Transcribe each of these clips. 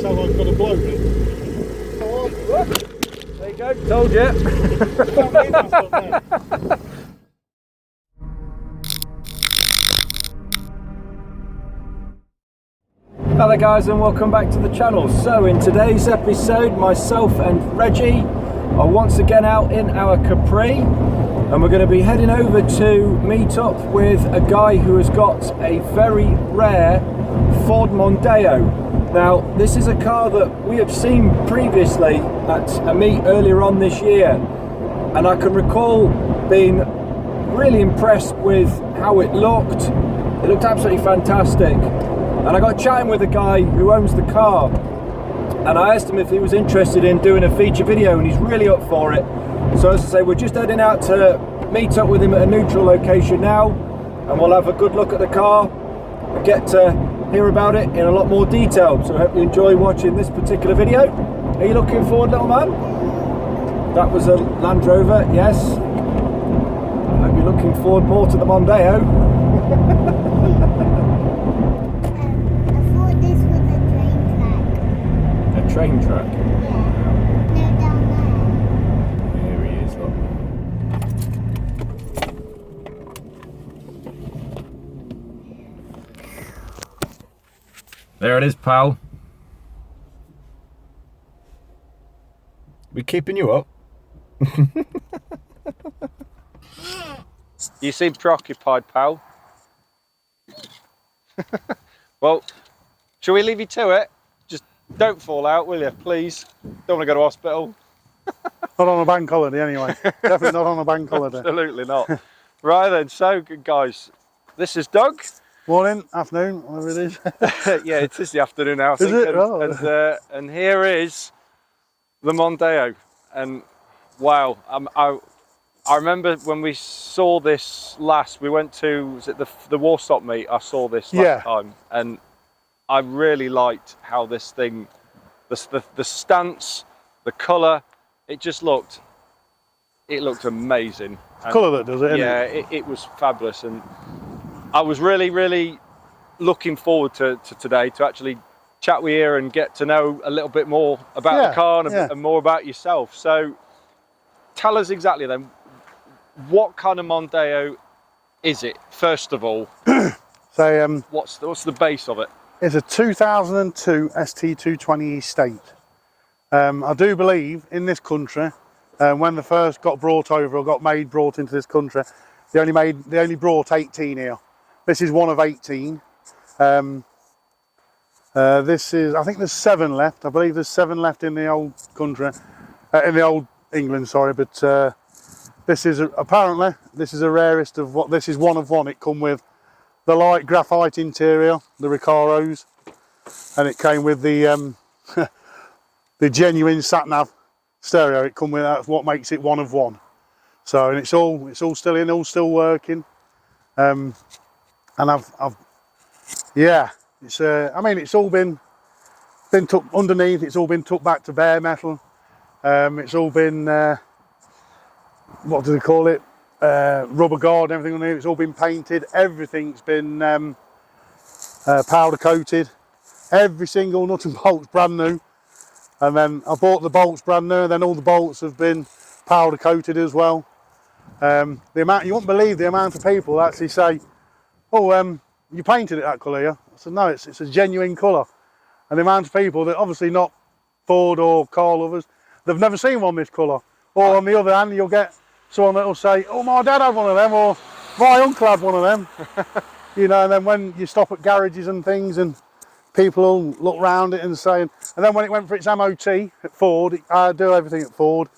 sound like I've got a blow me. There you go, told you. Hello guys and welcome back to the channel. So in today's episode, myself and Reggie are once again out in our Capri, and we're going to be heading over to meet up with a guy who has got a very rare Ford Mondeo. Now this is a car that we have seen previously at a meet earlier on this year, and I can recall being really impressed with how it looked. It looked absolutely fantastic. And I got chatting with the guy who owns the car, and I asked him if he was interested in doing a feature video, and he's really up for it. So as I say, we're just heading out to meet up with him at a neutral location now, and we'll have a good look at the car and get to hear about it in a lot more detail. So I hope you enjoy watching this particular video. Are you looking forward, little man? That was a Land Rover, yes. I hope you're looking forward more to the Mondeo. Train track. Yeah. No, down there. Here he is, look. There it is, pal. We keeping you up? You seem preoccupied, pal. Well, shall we leave you to it? Don't fall out, will you, please? Don't want to go to hospital. Not on a bank holiday anyway. Definitely not on a bank holiday. Absolutely not. Right then, so good guys. This is Doug. Morning, afternoon, whatever it is. Yeah, it is the afternoon now, I think. Is it? And here is the Mondeo. And wow, I remember when we saw this last, we went to, was it the Warstock meet? I saw this last time. And I really liked how this thing, the stance, the colour, it just looked, amazing. Colour that does it, yeah, isn't it? It was fabulous, and I was really looking forward to today to actually chat with you and get to know a little bit more about the car and more about yourself. So tell us exactly then, what kind of Mondeo is it, first of all? So what's the base of it? it's a 2002 ST220 Estate. I do believe in this country, when they first got brought over or got brought into this country, they only brought 18 here. This is one of 18. This is, I think there's 7 left. I believe there's 7 left in the old country, in the old England, sorry. But this is apparently this is a rarest of what. This is one of one. It come with the light graphite interior, the Recaros, and it came with the the genuine sat-nav stereo. It come with, that's what makes it one of one. So, and it's all still in, all still working. And yeah, it's I mean, it's all been took underneath. It's all been took back to bare metal. It's all been what do they call it? Rubber guard, everything on here. It's all been painted. Everything's been powder coated. Every single nut and bolt's brand new. And then I bought the bolts brand new, and then all the bolts have been powder coated as well. The amount, you won't believe the amount of people that actually say, "Oh, you painted it that colour here?" I said, "No, it's a genuine colour." And the amount of people that obviously not Ford or car lovers, they've never seen one this colour. Or on the other hand, you'll get someone that'll say, "Oh, my dad had one of them," or "My uncle had one of them." You know, and then when you stop at garages and things, and people will look round it and say, and then when it went for its MOT at Ford, I do everything at Ford.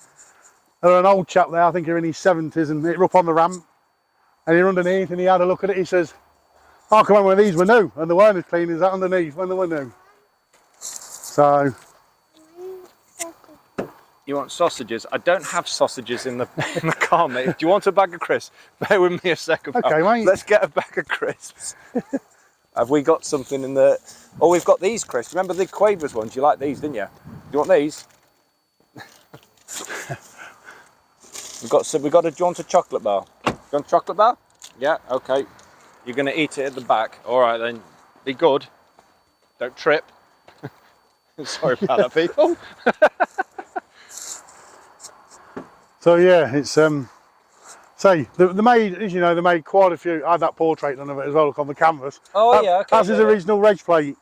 There was an old chap there, I think he was in his 70s, and it were up on the ramp, and he were underneath, and he had a look at it. He says, "Oh, come on, when these were new, and they weren't as clean as that underneath when they were new." So. You want sausages? I don't have sausages in the car, mate. Do you want a bag of crisps? Bear with me a second. Okay, mate. Let's get a bag of crisps. Have we got something in the... Oh, we've got these crisps. Remember the Quavers ones? You like these, didn't you? Do you want these? We've got some. Do you want a chocolate bar? Do you want a chocolate bar? Yeah, okay. You're going to eat it at the back. All right, then. Be good. Don't trip. Sorry about that, people. So yeah, it's say they made, as you know, they made quite a few. I had that portrait done of it as well, look on the canvas. Oh yeah, okay. That's his original reg plate.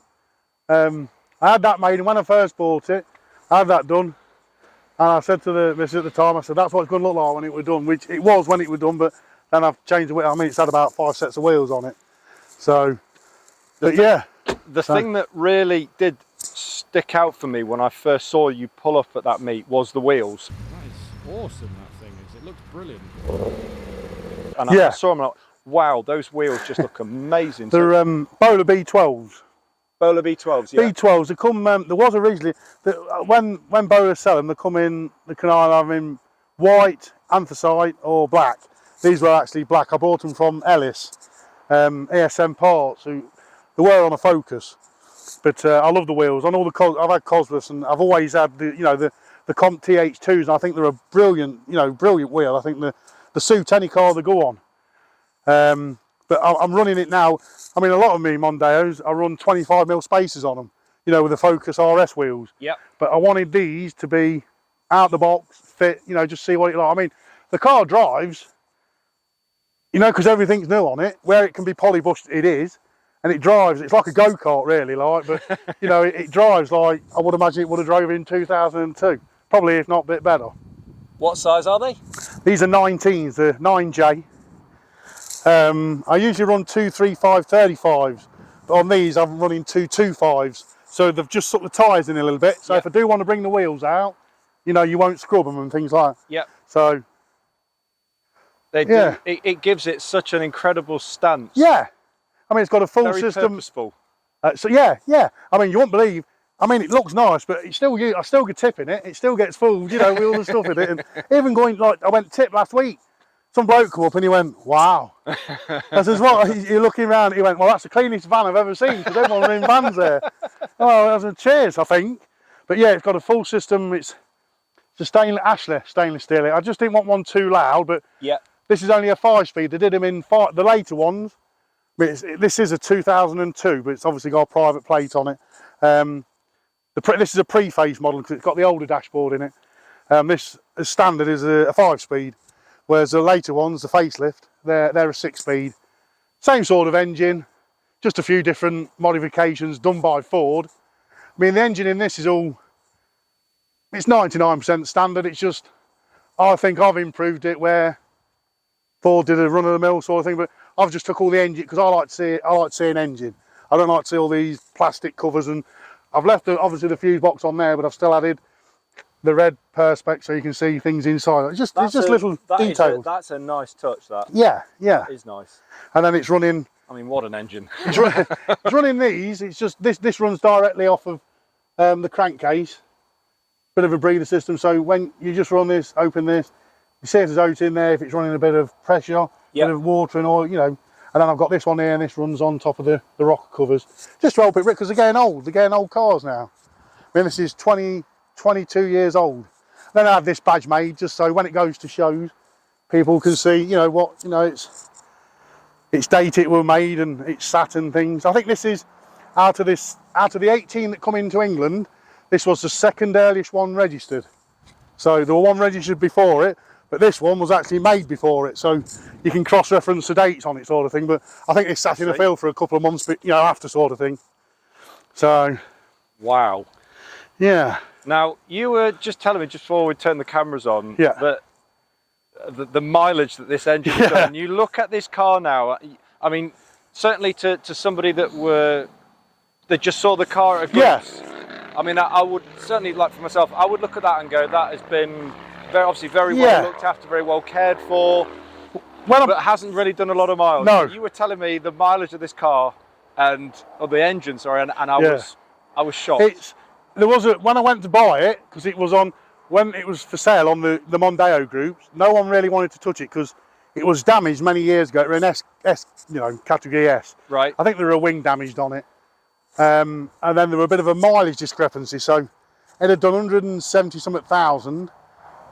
I had that made, and when I first bought it, I had that done. And I said to the missus at the time, I said, that's what it's going to look like when it was done, which it was when it was done, but then I've changed the wheel. I mean, it's had about 5 sets of wheels on it. So, but yeah. The thing that really did stick out for me when I first saw you pull up at that meet was the wheels. That is awesome, that thing is. It looks brilliant. And I saw them, like, wow, those wheels just look amazing. They're Bowler B12s. Bowler B12s, yeah. B12s, they come, there was originally, when Bowler sell them, they come in, they can either have in white, anthracite or black. These were actually black. I bought them from Ellis, ASM Parts, who they were on a Focus. But I love the wheels. On all the I've had Cosworths, and I've always had the Comp TH2s, and I think they're a brilliant, brilliant wheel. I think they suit any car they go on. But I'm running it now. I mean, a lot of me Mondeos, I run 25mm spacers on them, with the Focus RS wheels. Yep. But I wanted these to be out the box, fit, just see what it like. I mean, the car drives, because everything's new on it. Where it can be polybushed, it is. And it drives, it's like a go-kart really, like, but, it drives like I would imagine it would have drove in 2002. Probably, if not a bit better. What size are they? These are 19s, the 9J. I usually run 235 35s, but on these I'm running 225s. So they've just sucked the tyres in a little bit. So if I do want to bring the wheels out, you won't scrub them and things like that. Yep. So they do. It gives it such an incredible stance. Yeah. I mean, it's got a full Very system. Purposeful. So yeah. I mean, you won't believe. I mean, it looks nice, but I still get tip in it. It still gets full, with all the stuff in it. And even going, like, I went tip last week. Some bloke come up and he went, wow. I says, what? You're looking around, he went, well, that's the cleanest van I've ever seen, because everyone's in vans there. Oh, I said, cheers, I think. But yeah, it's got a full system. It's a stainless steel. I just didn't want one too loud, but this is only a 5-speed. They did them in the later ones. But this is a 2002, but it's obviously got a private plate on it. This is a pre-face model because it's got the older dashboard in it. This, as standard, is a 5-speed. Whereas the later ones, the facelift, they're a 6-speed. Same sort of engine, just a few different modifications done by Ford. I mean, the engine in this is it's 99% standard. It's just, I think I've improved it where Ford did a run-of-the-mill sort of thing, but I've just took all the engine, because I like to see an engine. I don't like to see all these plastic covers, and I've left obviously the fuse box on there, but I've still added the red perspex so you can see things inside. It's just little details. That's a nice touch, that. Yeah. That is nice. And then it's running. I mean, what an engine. It's running these. It's just this runs directly off of the crankcase. Bit of a breather system. So when you just run this, open this, you see if there's oats in there. If it's running a bit of pressure, bit of water and oil, And then I've got this one here, and this runs on top of the rocker covers, just to help it, because they're getting old. They're getting old cars now. I mean, this is 22 years old. Then I have this badge made just so when it goes to shows, people can see, it's date it were made and it's sat and things. I think this is out of the 18 that come into England, this was the second earliest one registered. So there were one registered before it, but this one was actually made before it. So you can cross-reference the dates on it, sort of thing. But I think it sat in the field for a couple of months, but after, sort of thing. So. Wow. Yeah. Now, you were just telling me just before we turned the cameras on that the mileage that this engine has done. And you look at this car now, I mean, certainly to somebody that just saw the car at a glance. I mean, I would certainly, like for myself, I would look at that and go, that has been very well looked after, very well cared for, but hasn't really done a lot of miles. No. You were telling me the mileage of this car or the engine, sorry, and I was shocked. When I went to buy it, because it was when it was for sale on the Mondeo groups, no one really wanted to touch it because it was damaged many years ago. It was an category S. Right. I think there were a wing damaged on it. And then there were a bit of a mileage discrepancy. So it had done 170 something thousand,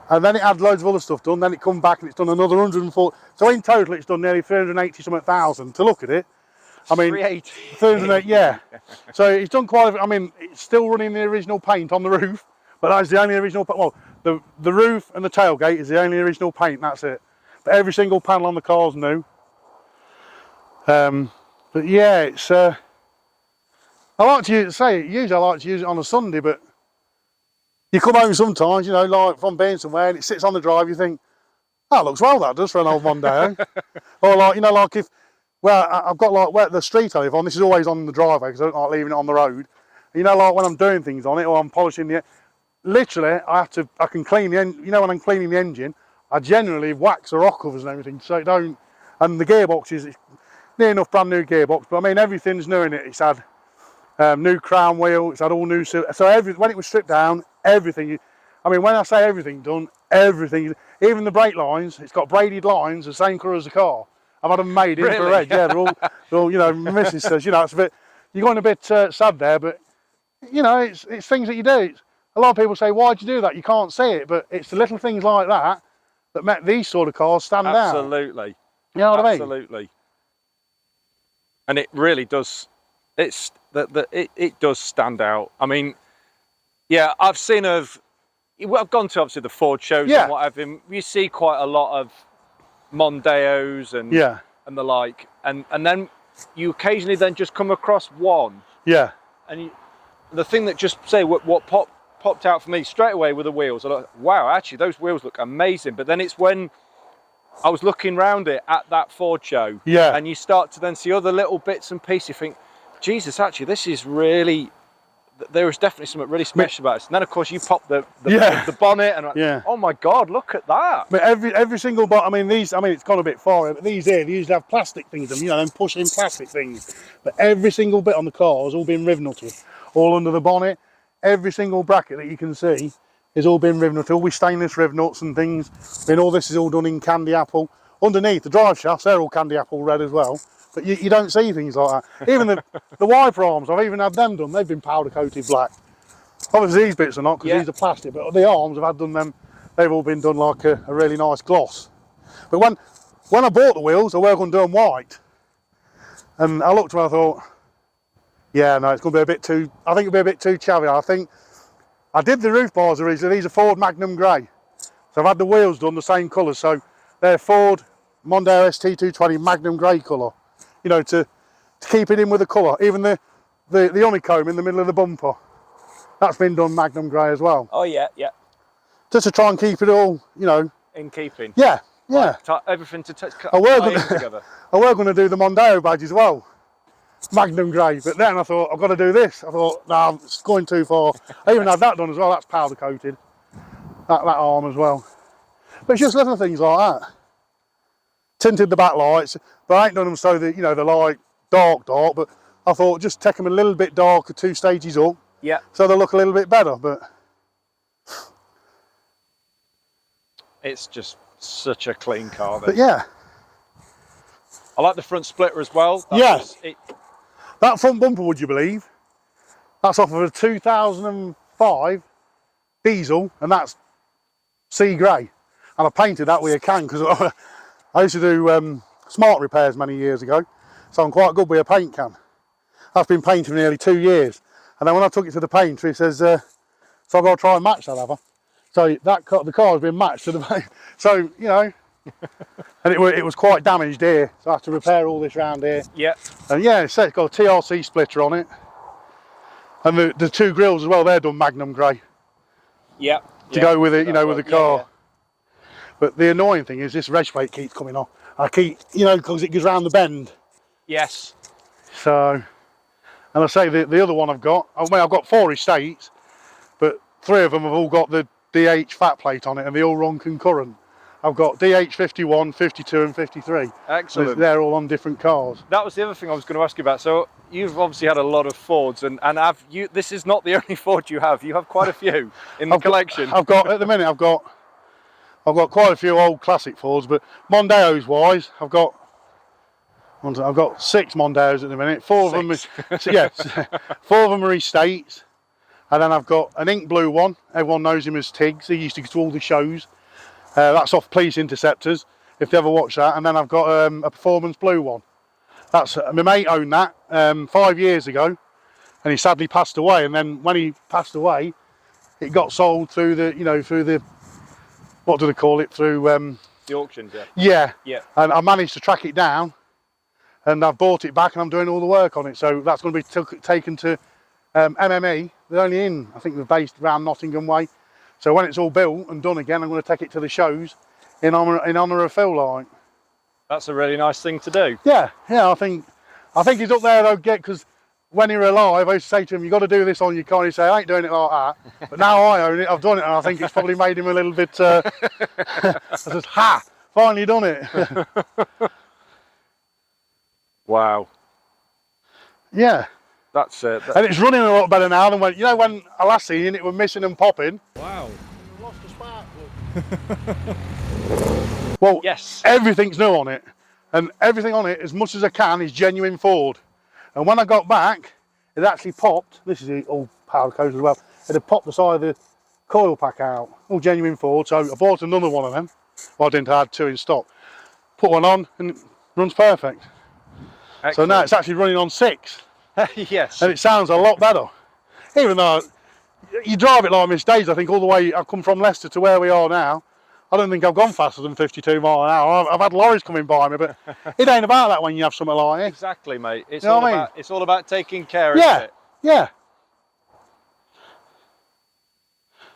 and then it had loads of other stuff done. Then it come back and it's done another 140. So in total, it's done nearly 380 something thousand to look at it. I mean, 380. 380, yeah. So he's done quite. I mean, it's still running the original paint on the roof, but that's the only original. Well, the roof and the tailgate is the only original paint. That's it. But every single panel on the car's new. But yeah, it's. I like to usually I like to use it on a Sunday, but you come home sometimes, you know, like from being somewhere, and it sits on the drive. You think, that looks well, that does, for an old Mondeo. Or like, you know, like if, well, I've got like where the street I live on. This is always on the driveway because I don't like leaving it on the road. You know, like when I'm doing things on it or I'm polishing the, literally, I can clean the engine. You know, when I'm cleaning the engine, I generally wax the rock covers and everything, so it don't. And the gearbox is near enough brand new gearbox, but I mean everything's new in it. It's had new crown wheel. It's had all new. So when it was stripped down, everything. I mean, when I say everything done, everything, even the brake lines, it's got braided lines, the same colour as the car. I've had them made in for red. Yeah, they're all, you know, my missus says, you know, it's a bit, you're going a bit sad there, but, you know, it's things that you do. A lot of people say, why'd you do that? You can't see it, but it's the little things like that that make these sort of cars stand out. Absolutely. You know what I mean? Absolutely. And it really does, it does stand out. I mean, yeah, I've gone to obviously the Ford shows and what have you. You see quite a lot of Mondeos and the like, and then you occasionally then just come across one. Yeah. And the thing that just what popped out for me straight away were the wheels. I thought, wow, actually those wheels look amazing. But then it's when I was looking around it at that Ford show, and you start to then see other little bits and pieces. You think, Jesus, actually, this is really. There is definitely something really special about it. And then, of course, you pop the bonnet, and oh my God, look at that! But every single bonnet. I mean, these. I mean, it's gone a bit far, but these here, they usually have plastic things, you know, them pushing plastic things. But every single bit on the car has all been riveted, all under the bonnet. Every single bracket that you can see has all been riveted, all with stainless riv nuts and things. And all this is all done in candy apple. Underneath the drive shafts, they're all candy apple red as well. But you don't see things like that. Even the wiper arms, I've even had them done. They've been powder coated black. Obviously these bits are not, because these are plastic, but the arms I've had done them, they've all been done like a really nice gloss. But when I bought the wheels, I were going to do them white. And I looked and I thought, yeah, no, it's going to be a bit too, I think it'll be a bit too chavvy. I think, I did the roof bars originally, these are Ford Magnum Grey. So I've had the wheels done the same colour, so they're Ford Mondeo ST220 Magnum Grey colour. You know, to keep it in with the colour. Even the honeycomb in the middle of the bumper, that's been done Magnum Grey as well. Oh yeah, yeah. Just to try and keep it all, you know. In keeping. Yeah, yeah. Like, everything to touch I were together. I were going to do the Mondeo badge as well, Magnum Grey, but then I thought, I've got to do this. I thought, no, it's going too far. I even had that done as well, that's powder coated. That arm as well. But it's just little things like that. Tinted the back lights, but I ain't done them so that, you know, they're like dark, but I thought just take them a little bit darker, 2 stages up. Yeah. So they look a little bit better, but. It's just such a clean car. But yeah. I like the front splitter as well. Yes. That front bumper, would you believe? That's off of a 2005 diesel, and that's sea grey. And I painted that with a can, because I used to do smart repairs many years ago, so I'm quite good with a paint can. That's been painted for nearly 2 years. And then when I took it to the painter, he says, so I've got to try and match that, have I? So the car has been matched to the paint. So, you know, and it was quite damaged here, so I had to repair all this round here. Yeah. And yeah, it's got a TRC splitter on it. And the 2 grills as well, they're done Magnum Grey. Yeah. To go with it, you know, with the car. Yeah. But the annoying thing is this reg plate keeps coming off. I keep, you know, because it goes round the bend. Yes. So, and I say the other one I've got, I mean, I've got 4 estates, but 3 of them have all got the DH fat plate on it, and they all run concurrent. I've got DH 51, 52 and 53. Excellent. So they're all on different cars. That was the other thing I was going to ask you about. So you've obviously had a lot of Fords, and this is not the only Ford you have. You have quite a few in the collection. At the minute, I've got quite a few old classic Fords, but Mondeos wise, I've got 6 Mondeos at the minute. 4 of them, yes, 4 of them are estates, and then I've got an ink blue one. Everyone knows him as Tiggs. He used to go to all the shows. That's off Police Interceptors, if you ever watch that. And then I've got a performance blue one, That's my mate owned that 5 years ago, and he sadly passed away. And then when he passed away, it got sold through the, you know, through the, what do they call it? Through The auctions, yeah. yeah. Yeah. And I managed to track it down, and I've bought it back, and I'm doing all the work on it. So that's going to be taken to MME. They're only in, I think they're based around Nottingham way. So when it's all built and done again, I'm going to take it to the shows in honour of Phil. Like, That's a really nice thing to do. yeah, I think he's up there though, because when he were alive, I used to say to him, "You got to do this on your car." And he'd say, "I ain't doing it like that." But now I own it, I've done it, and I think it's probably made him a little bit. I said, "Ha! Finally done it." Wow. Yeah. That's it. And it's running a lot better now than when, you know, when I last seen it was missing and popping. Wow. Lost the spark plug. Well, Yes. everything's new on it, and everything on it, as much as I can, is genuine Ford. And when I got back, it actually popped. This is all powder coated as well. It had popped the side of the coil pack out, all genuine Ford. So I bought another one of them. Well, I didn't, I had 2 in stock. Put one on, and it runs perfect. Excellent. So now it's actually running on 6. Yes. And it sounds a lot better. Even though you drive it like Miss Days, I think all the way I've come from Leicester to where we are now, I don't think I've gone faster than 52 mile an hour. I've had lorries coming by me, but it ain't about that when you have something like it. Exactly, mate. It's You know all what I mean? about it's all about taking care, Yeah, isn't it? yeah.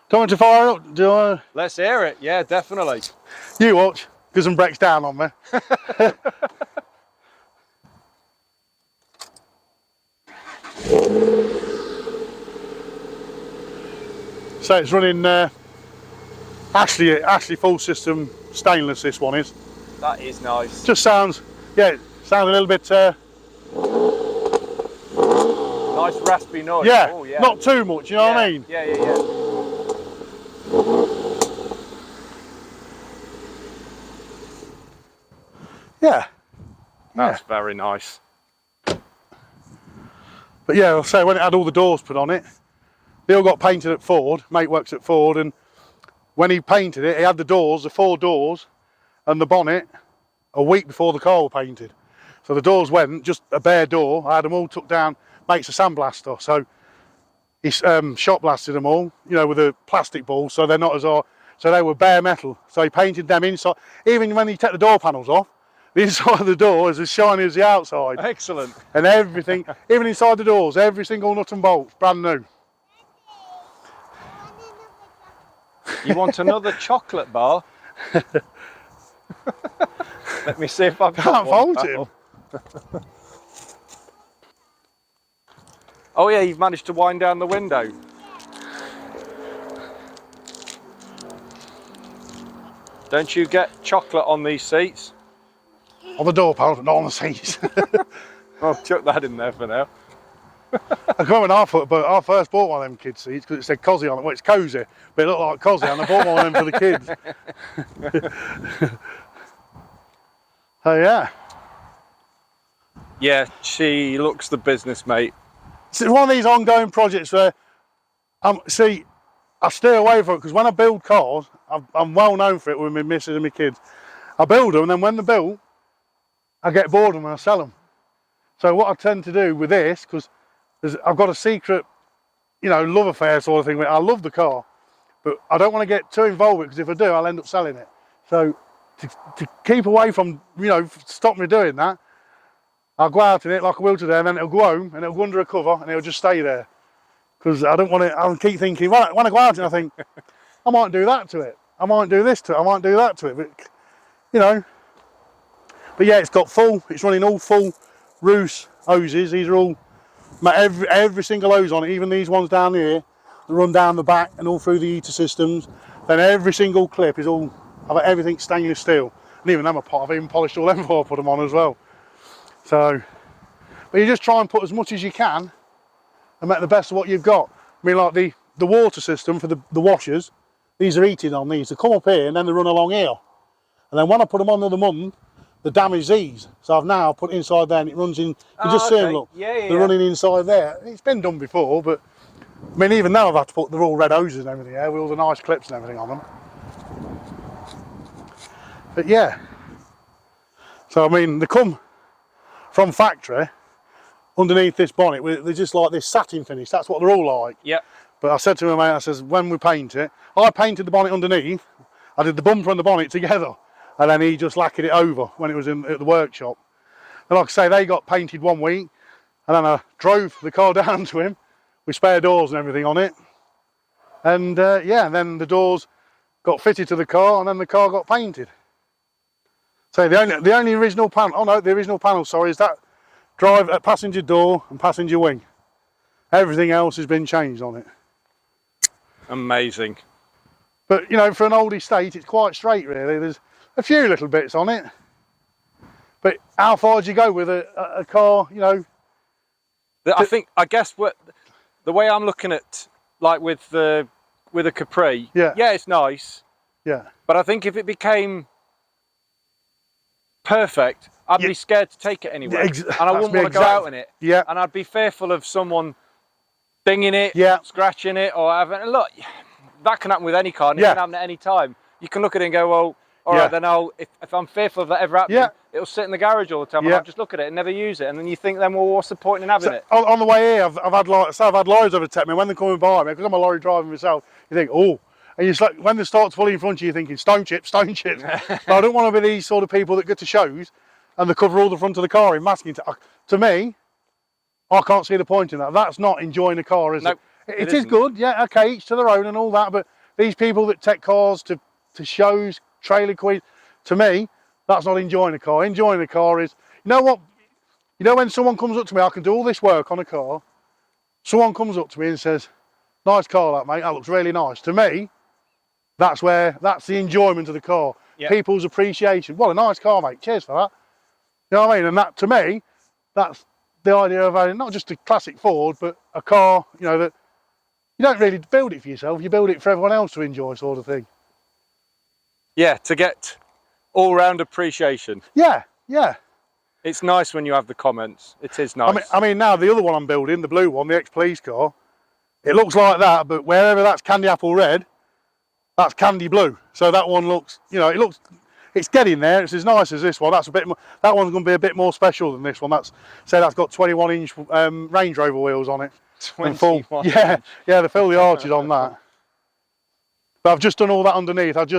Do you want to fire up? Do I? Let's hear it. Yeah, definitely. You watch, because some breaks down on me. So it's running actually full system stainless, this one is. That is nice. Just sounds, yeah, it sounds a little bit, Nice raspy noise. yeah, Oh, yeah. not too much, you know what I mean? Yeah, yeah, yeah. Yeah. That's very nice. But yeah, I'll say when it had all the doors put on it, they all got painted at Ford. Mate works at Ford, and when he painted it, he had the doors, the 4 doors, and the bonnet a week before the car was painted. So the doors went, just a bare door. I had them all took down. Mate's a sandblaster, so he shot blasted them all, you know, with a plastic ball, so they're not as hard. So they were bare metal. So he painted them inside. Even when you take the door panels off, the inside of the door is as shiny as the outside. Excellent. And everything, even inside the doors, every single nut and bolt, brand new. You want another chocolate bar? Let me see if I've got Can't one, fault him. pal. Oh yeah, you've managed to wind down the window. Don't you get chocolate on these seats? On the door panels, but not on the seats. I'll chuck that in there for now. I come when I first bought one of them kids seats because it said cosy on it. Well, it's cosy, but it looked like cosy, and I bought one of them for the kids. Oh yeah. Yeah, she looks the business, mate. So it's one of these ongoing projects where, see, I stay away from it because when I build cars, I'm well known for it with my missus and my kids. I build them, and then when they're built, I get bored of them and I sell them. So what I tend to do with this, because I've got a secret, you know, love affair sort of thing. I love the car, but I don't want to get too involved with it, because if I do, I'll end up selling it. So to keep away from, you know, stop me doing that, I'll go out in it like I will today, and then it'll go home and it'll go under a cover and it'll just stay there. Because I don't want it, I'll keep thinking, when I go out and I think, I might do that to it. I might do this to it. I might do that to it. But, you know. But yeah, it's running all full Roos hoses. These are all, every single hose on it, even these ones down here, that run down the back and all through the heater systems. Then every single clip is all, I've got everything stainless steel. And even them I've even polished all them before I put them on as well. So, but you just try and put as much as you can and make the best of what you've got. I mean, like the water system for the washers, these are heated on these. They come up here and then they run along here. And then when I put them on the other month, they damage these. So I've now put it inside there and it runs in, you just see them, look. Yeah, they're running inside there. It's been done before, but I mean, even now I've had to put, they're all red hoses and everything here, with all the nice clips and everything on them. But yeah. So I mean, they come from factory, underneath this bonnet, they're just like this satin finish. That's what they're all like. Yeah. But I said to my mate, I says, when we paint it, I painted the bonnet underneath. I did the bumper and the bonnet together, and then he just lacquered it over when it was at the workshop. And like I say, they got painted 1 week, and then I drove the car down to him with spare doors and everything on it. And yeah, and then the doors got fitted to the car, and then the car got painted. So the only original panel, oh no, the original panel, sorry, is that passenger door and passenger wing. Everything else has been changed on it. Amazing. But you know, for an old estate, it's quite straight really. There's a few little bits on it. But how far do you go with a car, you know? I guess what the way I'm looking at, like with a Capri, yeah, it's nice. Yeah. But I think if it became perfect, I'd be scared to take it anywhere. And I wouldn't want to go out in it. Yeah. And I'd be fearful of someone dinging it, scratching it, or having. Look, that can happen with any car, and it can happen at any time. You can look at it and go, well, all right, then if I'm fearful of that ever happening, it'll sit in the garage all the time, and I'll just look at it and never use it. And then you think, then, well, what's the point in having it? On the way here, I've had lorries overtake me when they're coming by me, because I'm a lorry driver myself. You think, oh, and you like, when they start to pull in front of you, you're thinking, stone chips, stone chips. But I don't want to be these sort of people that go to shows and they cover all the front of the car in masking. To me, I can't see the point in that. That's not enjoying the car, is it? It is good, yeah, okay, each to their own and all that, but these people that take cars to shows, trailer queens, to me, that's not enjoying the car. Enjoying the car is, you know what, you know when someone comes up to me, I can do all this work on a car, someone comes up to me and says, nice car that, mate, that looks really nice. To me, that's the enjoyment of the car. Yep. People's appreciation. Well, a nice car, mate, cheers for that. You know what I mean? And that, to me, that's the idea of having not just a classic Ford, but a car, you know, that you don't really build it for yourself, you build it for everyone else to enjoy, sort of thing. Yeah, to get all-round appreciation. Yeah, yeah. It's nice when you have the comments. It is nice. I mean, now the other one I'm building, the blue one, the ex-police car, it looks like that, but wherever that's candy apple red, that's candy blue. So that one looks, you know, it's getting there. It's as nice as this one. That's a bit more, that one's going to be a bit more special than this one. That's got 21-inch Range Rover wheels on it. 21. Yeah, they fill the arches on that. But I've just done all that underneath. I've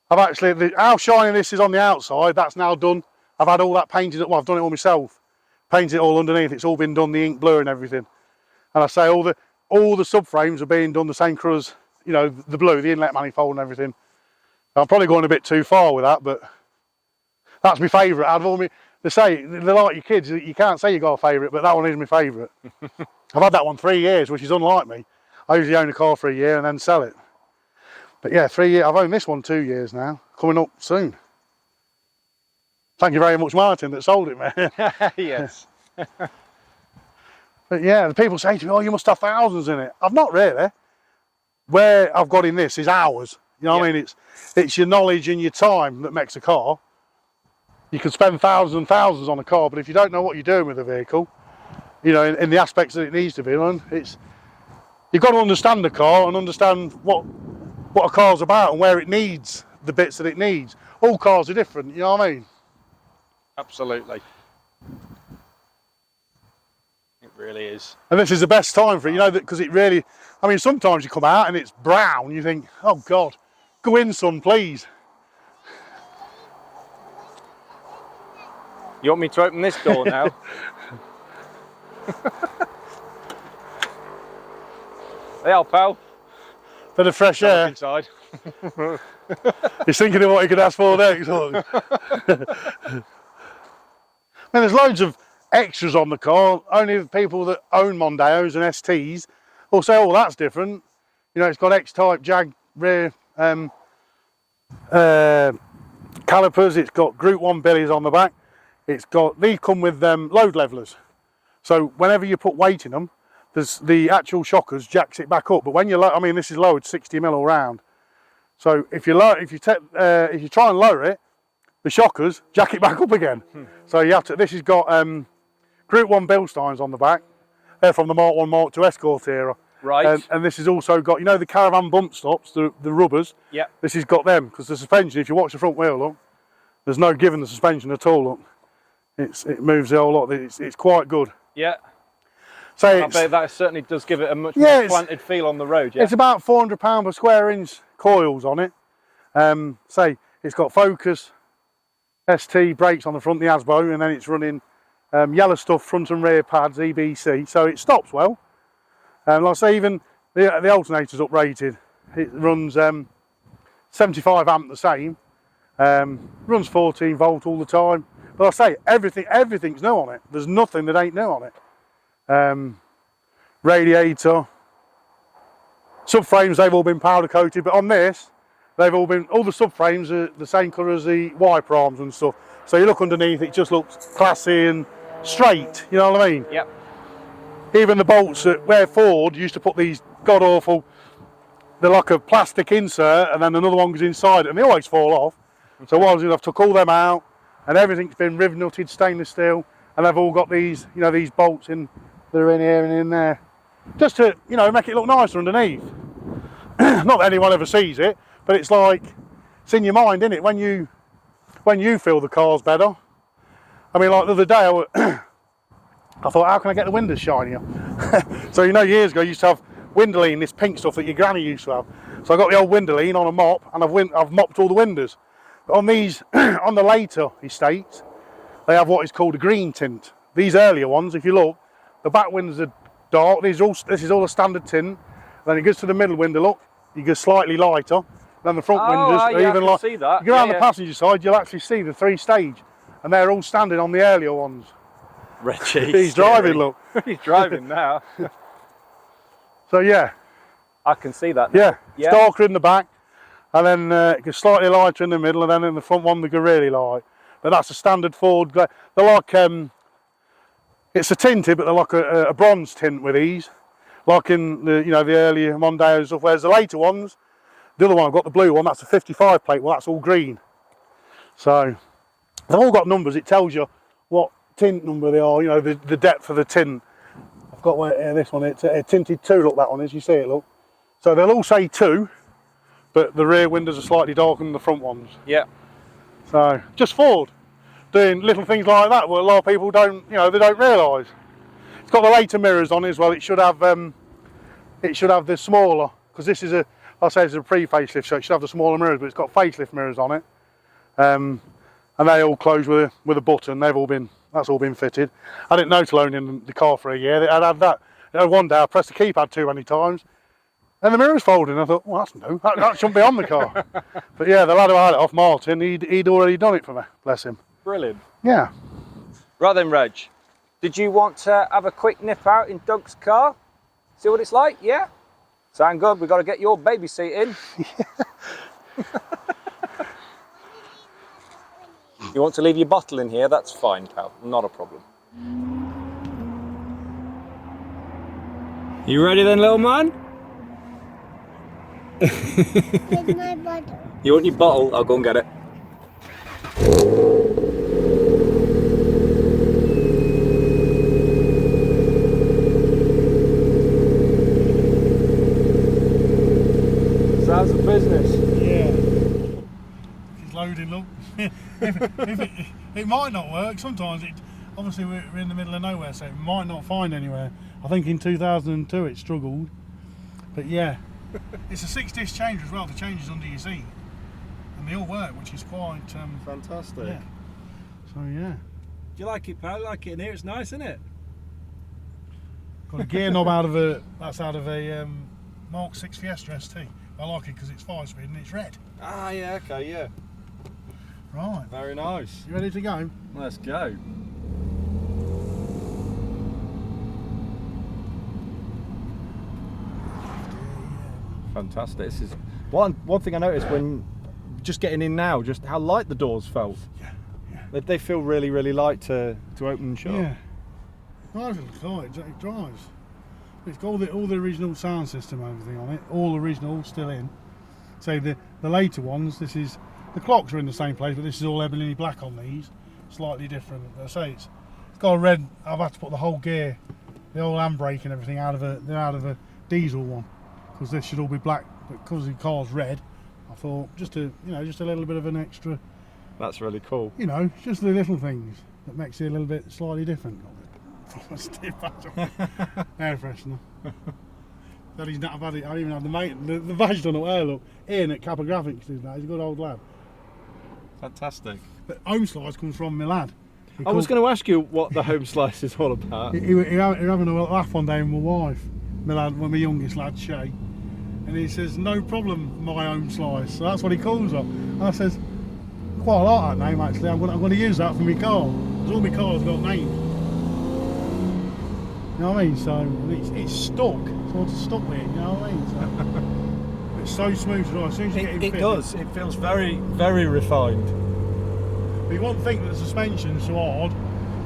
actually, how shiny this is on the outside, that's now done. I've had all that painted, well, I've done it all myself. Painted it all underneath, it's all been done, the ink blue and everything. And I say all the subframes are being done the same colour as, you know, the blue, the inlet manifold and everything. I'm probably going a bit too far with that, but that's my favourite. Out of all they say, they're like your kids, you can't say you got a favourite, but that one is my favourite. I've had that one 3 years, which is unlike me. I usually own a car for a year and then sell it. But yeah, 3 years. I've owned this one 2 years now, coming up soon. Thank you very much, Martin, that sold it, man. Yes. But yeah, the people say to me, oh, you must have thousands in it. I've not really. Where I've got in this is hours. You know what I mean? It's your knowledge and your time that makes a car. You can spend thousands and thousands on a car, but if you don't know what you're doing with a vehicle, you know, in the aspects that it needs to be, you've got to understand the car and understand what a car's about and where it needs the bits that it needs. All cars are different, you know what I mean? Absolutely. It really is. And this is the best time for it, you know, because it really, I mean, sometimes you come out and it's brown, you think, oh God, go in, son, please. You want me to open this door now? Hey, pal. Bit of fresh air. Inside. He's thinking of what he could ask for next. I mean, there's loads of extras on the car. Only the people that own Mondeos and STs will say, oh, that's different. You know, it's got X-type jag rear calipers. It's got Group 1 billies on the back. These come with load levelers. So whenever you put weight in them, there's the actual shockers jacks it back up. But when I mean, this is lowered 60 mil all round. So if you try and lower it, the shockers jack it back up again. So you have to. This has got Group 1 Bilsteins on the back. They're from the Mark 1, Mark 2 Escort era. Right. And this has also got, you know, the caravan bump stops, the rubbers. Yeah. This has got them because the suspension. If you watch the front wheel, look, there's no giving the suspension at all. Look, it moves the whole lot. It's quite good. Yeah. So I bet that certainly does give it a much more planted feel on the road. Yeah. It's about £400 per square inch coils on it. Say it's got Focus ST brakes on the front, the ASBO, and then it's running yellow stuff front and rear pads, EBC, so it stops well. Like I say, even the alternator's uprated. It runs 75 amp the same, runs 14 volt all the time. But I say everything's new on it. There's nothing that ain't new on it. Radiator, subframes, they've all been powder coated, but on this they've all the subframes are the same colour as the wiper arms and stuff. So you look underneath, it just looks classy and straight, you know what I mean? Yep. Even the bolts where Ford used to put these god awful, they're like a plastic insert and then another one goes inside and they always fall off. So what I was doing, I've took all them out and everything's been rivet nutted stainless steel, and they've all got these, you know, these bolts in, that are in here and in there, just to, you know, make it look nicer underneath. Not that anyone ever sees it, but it's like, it's in your mind, isn't it? When you feel the car's better. I mean, like the other day, I thought, how can I get the windows shinier? So, you know, years ago, I used to have Windoline, this pink stuff that your granny used to have. So I got the old Windoline on a mop, and I've mopped all the windows. But on these, on the later estates, they have what is called a green tint. These earlier ones, if you look, the back windows are dark. This is all a standard tint. Then it goes to the middle window, look, you go slightly lighter. Then the front windows are even like, see that. you go around the passenger side, you'll actually see the 3-stage, and they're all standing on the earlier ones. Reggie, he's driving, look. He's driving now. So yeah. I can see that now. Yeah, it's darker in the back, and then it goes slightly lighter in the middle, and then in the front one they go really light. But that's a standard Ford. They're like, it's a tinted, but they're like a bronze tint with these. Like in the, you know, the earlier Mondeo stuff, whereas the later ones, the other one I've got, the blue one, that's a 55 plate, well that's all green. So they've all got numbers, it tells you what tint number they are, you know, the depth of the tint. I've got this one, it's a tinted 2, look, that one is, you see it, look. So they'll all say 2, but the rear windows are slightly darker than the front ones. Yeah. So just Ford doing little things like that, what a lot of people don't, you know, they don't realise. It's got the later mirrors on as well. It should have the smaller, because this is I'll say it's a pre-facelift, so it should have the smaller mirrors, but it's got facelift mirrors on it. And they all close with a button. That's all been fitted. I didn't know till owning the car for a year. I'd had that. You know, one day I pressed the keypad too many times, and the mirrors folded. And I thought, well, that's new. That shouldn't be on the car. But yeah, the lad who had it off, Martin, he'd already done it for me. Bless him. Brilliant. Yeah. Right then, Reg. Did you want to have a quick nip out in Doug's car? See what it's like? Yeah? Sound good? We've got to get your baby seat in. You want to leave your bottle in here? That's fine, pal. Not a problem. You ready then, little man? Where's my bottle? You want your bottle? I'll go and get it. Sounds of business. Yeah. It's loading, look. It might not work. Sometimes obviously we're in the middle of nowhere, so it might not find anywhere. I think in 2002 it struggled, but yeah. It's a 6-disc changer as well. The changes under your seat, and they all work, which is quite fantastic. Yeah. So yeah. Do you like it, pal? Like it in here? It's nice, isn't it? Got a gear knob out of a Mark 6 Fiesta ST. I like it because it's 5-speed and it's red. Ah, yeah. Okay, yeah. Right. Very nice. You ready to go? Let's go. Fantastic. This is one thing I noticed when just getting in now, just how light the doors felt. Yeah. They feel really, really light to open and shut. Yeah. Nice little car. It drives. It's got all the original sound system and everything on it. All original, still in. So the later ones, the clocks are in the same place, but this is all ebony black on these. Slightly different. I say it's got a red. I've had to put the whole gear, the whole handbrake and everything out of a diesel one, because this should all be black. But because the car's red, I thought just a little bit of an extra. That's really cool. You know, just the little things. that makes it a little bit slightly different. From a stiff air freshener. That he's not had it. I even have the mate. The badge done up there. Look, Ian at Kappa Graphics is now. He's a good old lad. Fantastic. But home slice comes from my lad. I was going to ask you what the home slice is all about. He was having a laugh one day with my wife, my lad, my youngest lad, Shay, and he says, "No problem, my home slice." So that's what he calls her. And I says, "Quite like that name actually. I'm going to use that for my car. Because all my cars got names." You know what I mean? So it's stuck. Sort of stuck with it. You know what I mean? So, it's so smooth to drive. As soon as you get it fitted, does. It feels very, very refined. But you won't think that the suspension's so hard.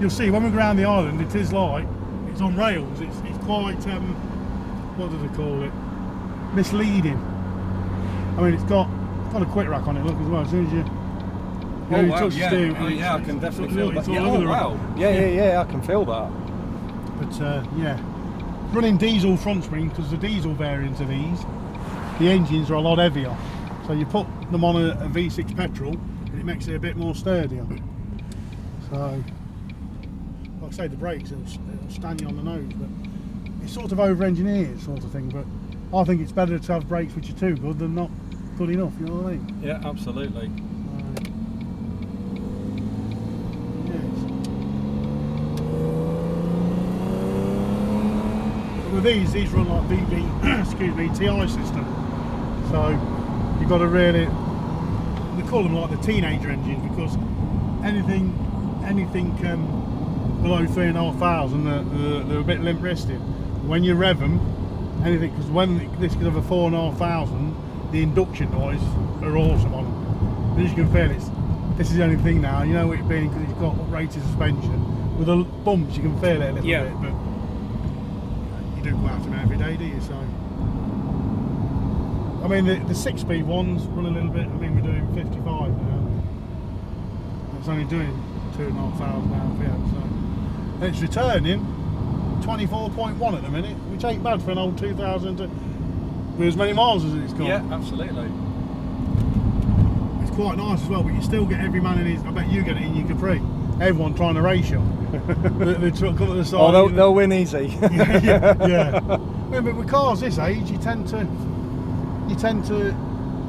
You'll see when we go around the island, it is like it's on rails. It's quite what do they call it? Misleading. I mean, it's got a quick rack on it. Look as well. As soon as you touch the steering, I can definitely feel that. It's all over the rack. Yeah, I can feel that. But yeah, running diesel front spring because the diesel variants of these, the engines are a lot heavier. So you put them on a V6 petrol, and it makes it a bit more sturdier. So, like I say, the brakes it'll stand you on the nose, but it's sort of over-engineered sort of thing. But I think it's better to have brakes which are too good than not good enough. You know what I mean? Yeah, absolutely. With these run like VV, TI system. So you've got to really, we call them like the teenager engines because anything below 3,500 they're a bit limp wristed. When you rev them, anything, because when this gets over 4,500, the induction noise are awesome on them. But as you can feel, this is the only thing now. You know it being because it's got uprated suspension. With the bumps, you can feel it a little bit. But you don't go out them every day, do you? So, I mean, the 6-speed ones run a little bit. I mean, we're doing 55 now. It's only doing 2,500 RPM, so and it's returning 24.1 at the minute, which ain't bad for an old 2000 with as many miles as it's got. Yeah, absolutely. It's quite nice as well, but you still get every man in his. I bet you get it in your Capri. Everyone trying to race you. the truck come to the side. Oh, they'll win easy. yeah. But with cars this age, you tend to, you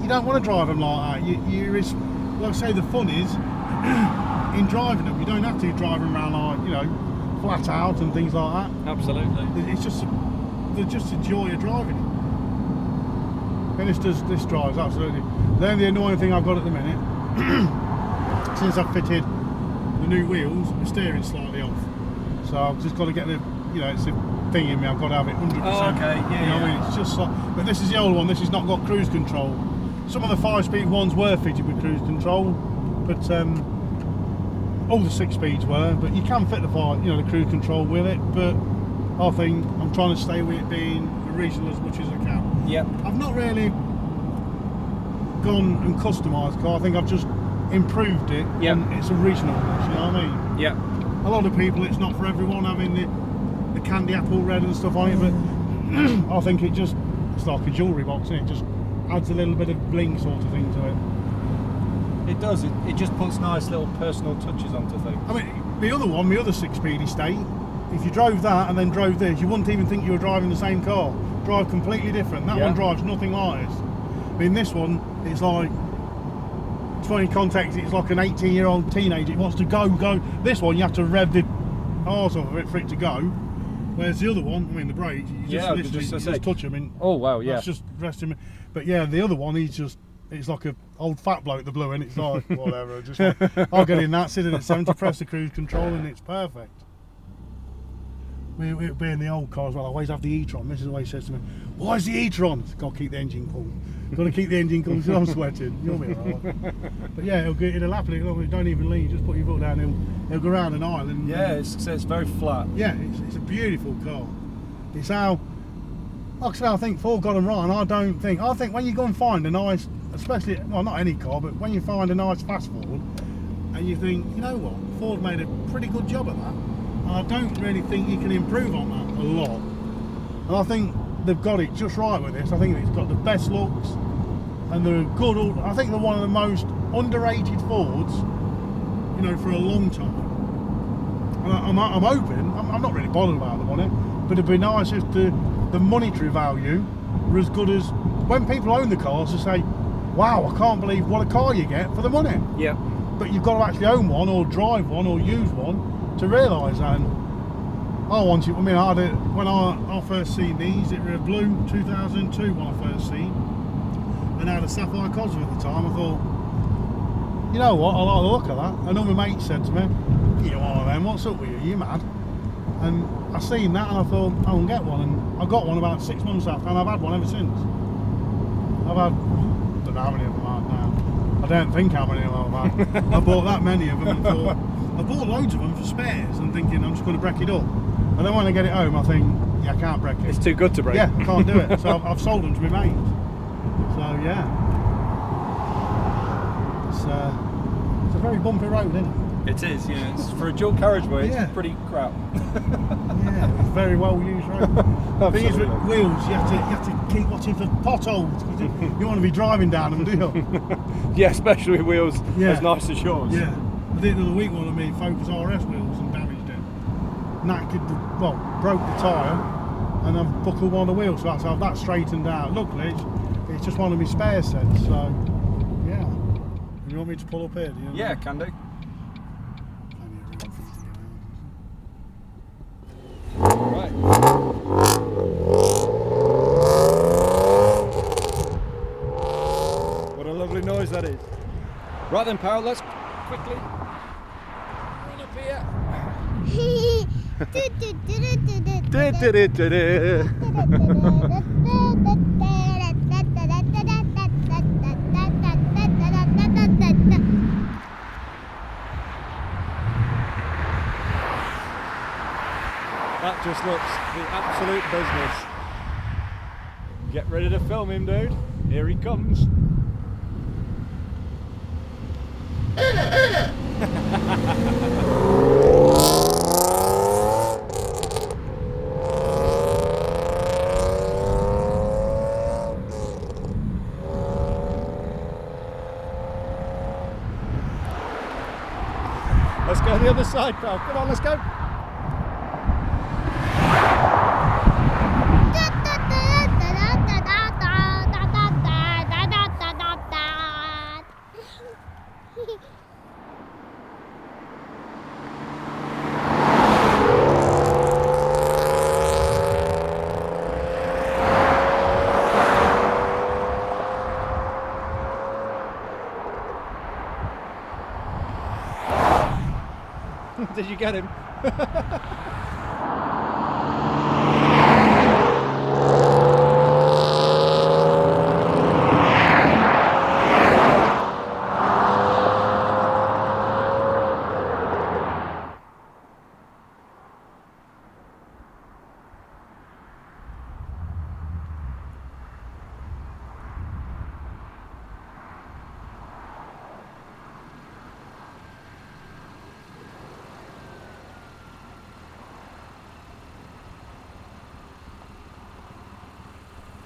don't want to drive them like that. Like I say, the fun is in driving them. You don't have to drive them around like, you know, flat out and things like that. Absolutely. It's just the joy of driving it. And this drives absolutely. The only annoying thing I've got at the minute, since I've fitted the new wheels, the steering's slightly off. So I've just got to get the, you know, it's a thing in me. I've got to have it 100%. Oh, okay, yeah. You know what I mean? It's just like, but this is the old one. This has not got cruise control. Some of the 5-speed ones were fitted with cruise control, but all the 6-speeds were. But you can fit the cruise control with it. But I think I'm trying to stay with it being original as much as I can. Yep. I've not really gone and customised the car. I think I've just improved it. Yep. And it's original. You know what I mean? Yep. A lot of people, it's not for everyone having the candy apple red and stuff on it, but I think it's like a jewellery box, and it just adds a little bit of bling sort of thing to it. It does. It just puts nice little personal touches onto things. I mean, the other one, my other 6-speed Estate, if you drove that and then drove this, you wouldn't even think you were driving the same car. Drive completely different. That one drives nothing like this. I mean, this one, it's like, 20 context, it's like an 18-year-old teenager. It wants to go. This one, you have to rev the arse off of it for it to go. Whereas the other one, I mean, the brakes, you just touch them. And oh, wow, yeah. That's just resting. But yeah, the other one, it's like a old fat bloke, the blue, and it's like, whatever. Just like, I'll get in that, sitting at 70, press the cruise control, and it's perfect. We're being the old cars, well, I always have the e-tron. This is what he says to me, why is the e-tron? Got to keep the engine cool. Got to keep the engine cool because I'm sweating. You'll be alright. But yeah, it'll happily, don't even lean, just put your foot down, he'll go around an island. Yeah, it's very flat. Yeah, it's a beautiful car. It's how, like I say, I think Ford got them right, and I think when you go and find a nice, especially, well, not any car, but when you find a nice fast Ford, and you think, you know what, Ford made a pretty good job of that. I don't really think you can improve on that a lot. And I think they've got it just right with this. I think it's got the best looks, and they're good. I think they're one of the most underrated Fords, you know, for a long time. And I'm hoping, I'm not really bothered about the money, but it'd be nice if the monetary value were as good as when people own the cars, they say, wow, I can't believe what a car you get for the money. Yeah. But you've got to actually own one or drive one or use one to realise that. And I want it, I mean, I had it when I first seen these, it was a blue 2002 when I first seen, and I had a sapphire Cosworth at the time. I thought, you know what, I like the look of that. Another mate said to me, you are then, what's up with you, you mad? And I seen that and I thought, I won't get one, and I got one about 6 months after, and I've had one ever since. I've had, I don't know how many of them I have now. I don't think how many of them I've had. I bought that many of them and thought, I bought loads of them for spares and thinking I'm just going to break it up. And then when I get it home I think, yeah, I can't break it. It's too good to break. Yeah, I can't do it. So I've sold them to my mates. So yeah. It's a very bumpy road, isn't it? It is, yeah. It's for a dual carriageway, Yeah. it's pretty crap. Yeah, it's a very well used road. Thing is with wheels, you have to keep watching for potholes, because you want to be driving down them, do you? Yeah, especially with wheels Yeah. as nice as yours. Yeah. I did the other week one of me Focus RS wheels and damaged it. Knackered broke the tyre and I've buckled one of the wheels, so I have to have that straightened out. Luckily it's just one of my spare sets, so yeah. You want me to pull up here, do you? Yeah, can do. Right. What a lovely noise that is. Right then, pal, let's quickly run up here. That just looks the absolute business. Get ready to film him, dude. Here he comes. Let's go the other side, pal. Come on, let's go. Did you get him?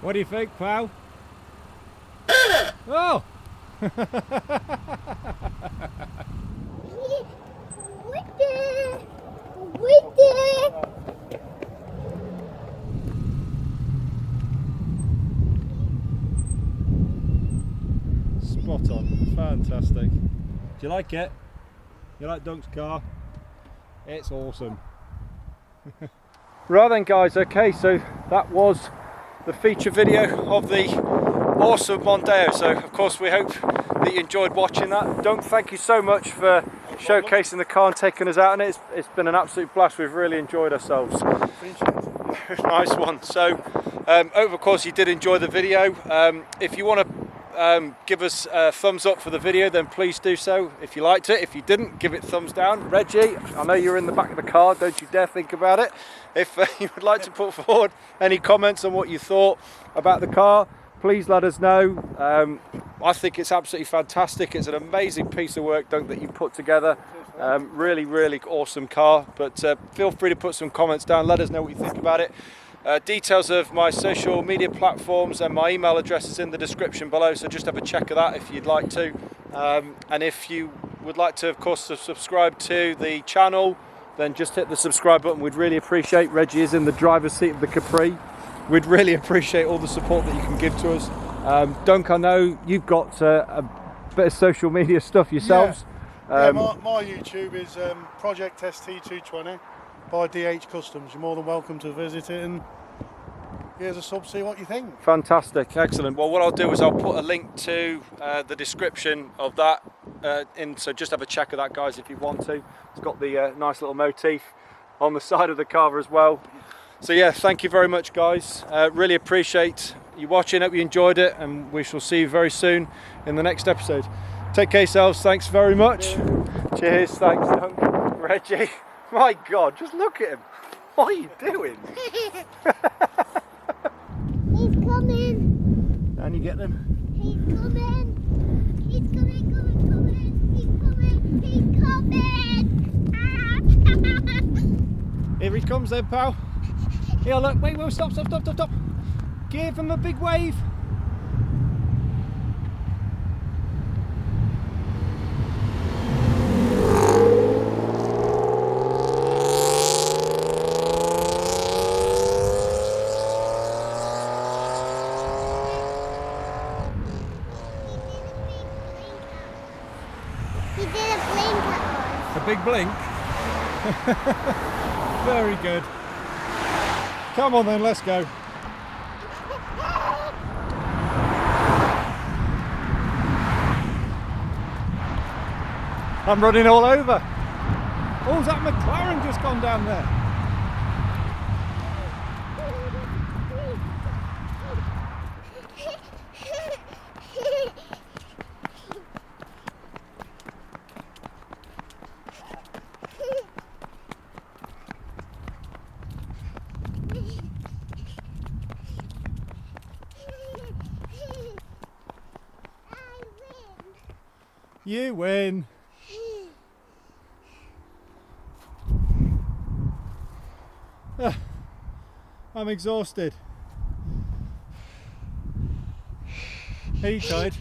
What do you think, pal? Oh! Spot on, fantastic. Do you like it? You like Dunk's car? It's awesome. Right then guys, okay, so that was the feature video of the awesome Mondeo. So of course we hope that you enjoyed watching that. Dunk, thank you so much for showcasing the car and taking us out in it. It's been an absolute blast. We've really enjoyed ourselves. Nice one. So hope of course you did enjoy the video. If you want to give us a thumbs up for the video, then please do so if you liked it. If you didn't, give it thumbs down. Reggie, I know you're in the back of the car, don't you dare think about it. If you would like to put forward any comments on what you thought about the car, please let us know. I think it's absolutely fantastic. It's an amazing piece of work, Dunk, that you put together. Really, really awesome car. But feel free to put some comments down, let us know what you think about it. Details of my social media platforms and my email address is in the description below, so just have a check of that if you'd like to. And if you would like to, of course, subscribe to the channel, then just hit the subscribe button. We'd really appreciate. Reggie is in the driver's seat of the Capri. We'd really appreciate all the support that you can give to us. Dunk, I know you've got a bit of social media stuff yourselves. Yeah, my YouTube is Project ST220 by DH Customs. You're more than welcome to visit it and here's a sub, see what you think. Fantastic, excellent. Well, what I'll do is I'll put a link to the description of that in, so just have a check of that, guys, if you want to. It's got the nice little motif on the side of the car as well. So yeah, thank you very much, guys. Really appreciate you watching. Hope you enjoyed it, and we shall see you very soon in the next episode. Take care yourselves. Thanks very much. Cheers. Thanks, Dunk. Reggie. My God, just look at him. What are you doing? He's coming. Can you get them? He's coming. He's coming, He's coming. Here he comes then, pal. Here, look, wait, stop. Give him a big wave. He did a blink at us. A big blink. Very good. Come on then, let's go. I'm running all over. Oh, that McLaren just gone down there. You win. I'm exhausted. Are you tired?